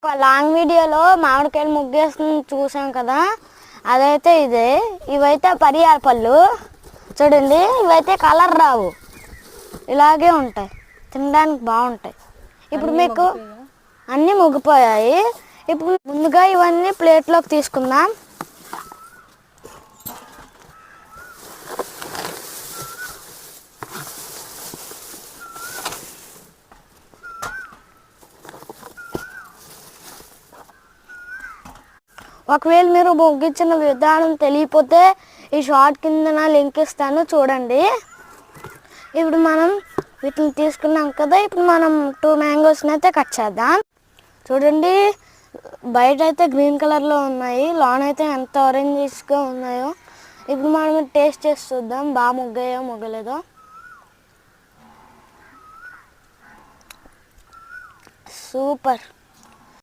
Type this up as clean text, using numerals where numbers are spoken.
ఒక లాంగ్ వీడియోలో మామిడికాయలు ముగ్గేస్తుంది చూసాం కదా, అదైతే ఇదే. ఇవైతే పరియాల పళ్ళు చూడండి, ఇవైతే కలర్ రావు, ఇలాగే ఉంటాయి, తినడానికి బాగుంటాయి. ఇప్పుడు మీకు అన్నీ ముగ్గిపోయాయి. ఇప్పుడు ముందుగా ఇవన్నీ ప్లేట్లోకి తీసుకుందాం. ఒకవేళ మీరు ముగ్గించిన విధానం తెలియకపోతే ఈ షార్ట్ కింద లింక్ ఇస్తాను, చూడండి. ఇప్పుడు మనం వీటిని తీసుకున్నాం కదా, ఇప్పుడు మనం 2 మ్యాంగోస్ని అయితే కట్ చేద్దాం. చూడండి, బయట అయితే గ్రీన్ కలర్లో ఉన్నాయి, లోన్ అయితే ఎంత ఆరెంజిష్గా ఉన్నాయో. ఇప్పుడు మనం టేస్ట్ చేసి చూద్దాం, బాగా ముగ్గాయో ముగ్గలేదో. సూపర్.